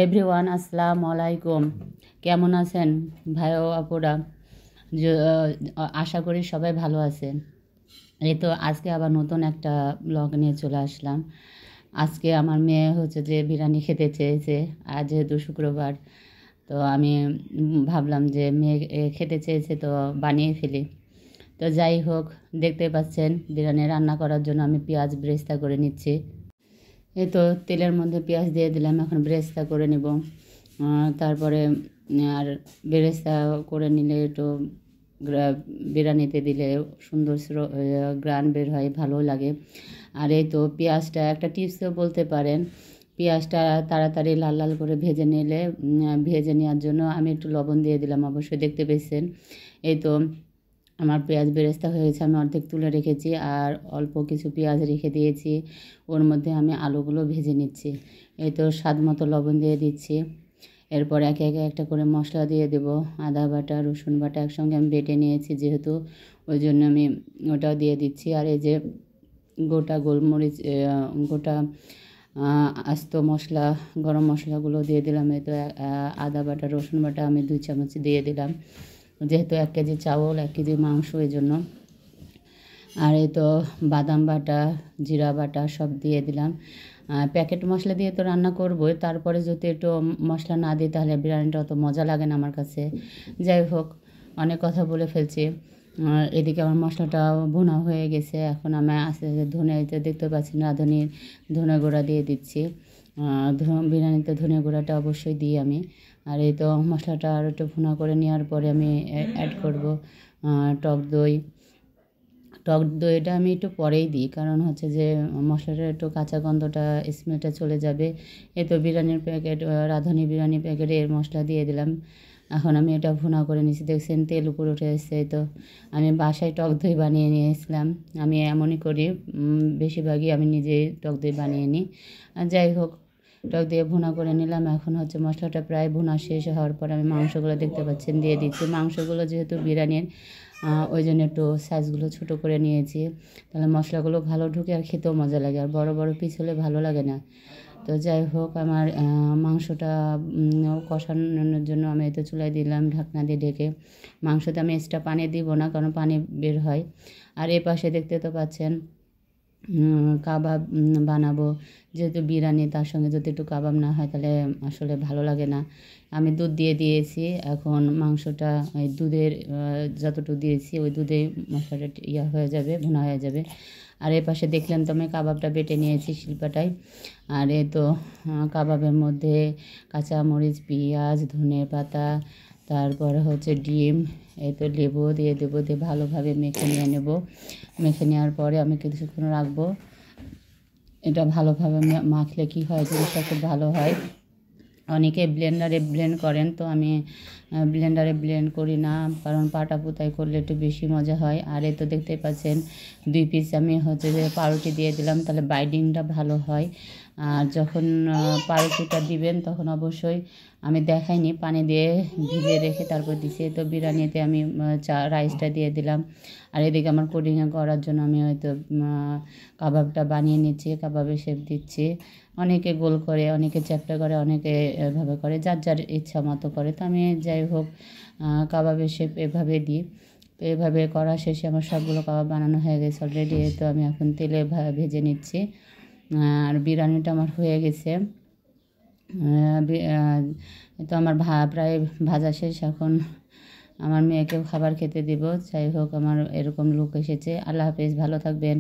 Everyone, আসসালামু আলাইকুম। কেমন আছেন ভাই ও আপুরা? আশা করি সবাই ভালো আছেন। এই তো আজকে আবার নতুন একটা ব্লগ নিয়ে চলে আসলাম। আজকে আমার মেয়ে হচ্ছে যে বিরিয়ানি খেতে চেয়েছে। আজ যেহেতু শুক্রবার, তো আমি ভাবলাম যে মেয়ে খেতে চেয়েছে তো বানিয়ে ফেলি। তো যাই হোক, দেখতে পাচ্ছেন বিরিয়ানি রান্না করার জন্য আমি পেঁয়াজ বেরেস্তা করে নিচ্ছি। এই তো তেলের মধ্যে পেঁয়াজ দিয়ে দিলাম, এখন বেরেস্তা করে নেব। তারপরে আর বেরেস্তা করে নিলে একটু বিরিয়ানিতে দিলে সুন্দর গ্রান বের হয়, ভালো লাগে। আর এই তো পেঁয়াজটা একটা টিপসও বলতে পারেন, পেঁয়াজটা তাড়াতাড়ি লাল লাল করে ভেজে নিলে ভেজে নেওয়ার জন্য আমি একটু লবণ দিয়ে দিলাম, অবশ্যই দেখতে পেয়েছেন। এই তো আমার পেঁয়াজ বেরেস্তা হয়ে গেছে, আমি অর্ধেক তুলে রেখেছি আর অল্প কিছু পেঁয়াজ রেখে দিয়েছি। ওর মধ্যে আমি আলুগুলো ভেজে নিচ্ছি। এই তো স্বাদ মতো লবণ দিয়ে দিচ্ছি। এরপর একে একে একটা করে মশলা দিয়ে দেব। আদা বাটা, রসুন বাটা একসঙ্গে আমি বেটে নিয়েছি যেহেতু, ওই জন্য আমি ওটাও দিয়ে দিচ্ছি। আর এই যে গোটা গোলমরিচ, গোটা আস্ত মশলা, গরম মশলাগুলো দিয়ে দিলাম। এই তো আদা বাটা, রসুন বাটা আমি 2 চামচ দিয়ে দিলাম, যেহেতু 1 কেজি চাউল 1 কেজি মাংস, এই জন্য। আর এই তো বাদাম বাটা, জিরা বাটা সব দিয়ে দিলাম। প্যাকেট মশলা দিয়ে তো রান্না করবোই, তারপরে যদি একটু মশলা না দিই তাহলে বিরিয়ানিটা অত মজা লাগে না আমার কাছে। যাই হোক, অনেক কথা বলে ফেলছি। এদিকে আমার মশলাটা ভুনা হয়ে গেছে, এখন আমি আস্তে আস্তে দেখতে পাচ্ছি রাঁধুনির ধনে গুঁড়া দিয়ে দিচ্ছি। বিরিয়ানিতে ধনে গুঁড়াটা অবশ্যই দিই আমি। আর এই তো মশলাটা আর একটু ভুনা করে নেওয়ার পরে আমি অ্যাড করব টক দই। টক দইটা আমি একটু পরেই দিই, কারণ হচ্ছে যে মশলাটার একটু কাঁচা গন্ধটা, স্মেলটা চলে যাবে। এই তো বিরিয়ানির প্যাকেট, রাঁধুনি বিরিয়ানি প্যাকেটে এর মশলা দিয়ে দিলাম। এখন আমি এটা ভুনা করে নিচ্ছি, দেখছেন তেল উপরে উঠে এসেছে। এই তো আমি বাসায় টক দই বানিয়ে নিয়েছিলাম। আমি এমনই করি, বেশিরভাগই আমি নিজেই টক দই বানিয়ে নিই। আর যাই হোক, টক দিয়ে ভুনা করে নিলাম। এখন হচ্ছে মশলাটা প্রায় ভুনা শেষ হওয়ার পর আমি মাংসগুলো দেখতে পাচ্ছেন দিয়ে দিচ্ছি। মাংসগুলো যেহেতু বিরিয়ানির, ওই জন্য একটু সাইজগুলো ছোটো করে নিয়েছি, তাহলে মশলাগুলো ভালো ঢুকে আর খেতেও মজা লাগে। আর বড় বড় পিস হলে ভালো লাগে না। তো যাই হোক, আমার মাংসটা কষানোর জন্য আমি এতে চুলায় দিলাম ঢাকনা দিয়ে ঢেকে। মাংসতে আমি এক্সট্রা পানি দিব না, কারণ পানি বের হয়। আর এ পাশে দেখতে তো পাচ্ছেন কাবাব বানাবো। যেহেতু বিরিয়ানি, তার সঙ্গে যদি একটু কাবাব না হয় তাহলে আসলে ভালো লাগে না। আমি দুধ দিয়ে দিয়েছি, এখন মাংসটা ওই দুধের যতটুকু দিয়েছি ওই দুধেই মশলাটা হয়ে যাবে, ভুনা হয়ে যাবে। আর এ পাশে দেখলাম তো আমি কাবাবটা বেটে নিয়েছি শিলপাটায়। আর এই তো কাবাবের মধ্যে কাঁচামরিচ, পেঁয়াজ, ধনে পাতা, তারপরে হচ্ছে ডিম, এই তো লেবু দিয়ে দেবো, দিয়ে ভালোভাবে মেখে নিয়ে নেব। মেখে নেওয়ার পরে আমি কিছুক্ষণ রাখবো। এটা ভালোভাবে মাখলে কী হয়, জিনিসটা খুব ভালো হয়। অনেকে ব্লেন্ডারে ব্লেন্ড করেন, তো আমি ব্লেন্ডারে ব্লেন্ড করি না, কারণ পাটা পুতায় করলে একটু বেশি মজা হয়। আর এই তো দেখতেই পাচ্ছেন 2 পিস আমি হচ্ছে যে পাউরুটি দিয়ে দিলাম, তাহলে বাইন্ডিংটা ভালো হয়। আর যখন পাউরুটিটা দিবেন তখন অবশ্যই, আমি দেখাইনি, পানি দিয়ে ভিজিয়ে রেখে তারপর দিছি। তো বিরিয়ানিতে আমি রাইসটা দিয়ে দিলাম। আর এদিকে আমার পুডিংয়ে করার জন্য আমি হয়তো কাবাবটা বানিয়ে নিচ্ছি, কাবাবের শেপ দিচ্ছি। অনেকে গোল করে, অনেকে চ্যাপ্টা করে, অনেকে এভাবে করে, যার যার ইচ্ছা মতো করে। তো আমি যাই হোক কাবাবের শেপ এভাবে দিই। তো এভাবে করা শেষে আমার সবগুলো কাবাব বানানো হয়ে গেছে অলরেডি। তো আমি এখন তেলে ভেজে নিচ্ছি। আর বিরিয়ানিটা আমার হয়ে গেছে। তো আমার প্রায় ভাজা শেষ, এখন আমার মেয়েকেও খাবার খেতে দিব। যাই হোক, আমার এরকম লুক এসেছে। আল্লাহ হাফেজ, ভালো থাকবেন।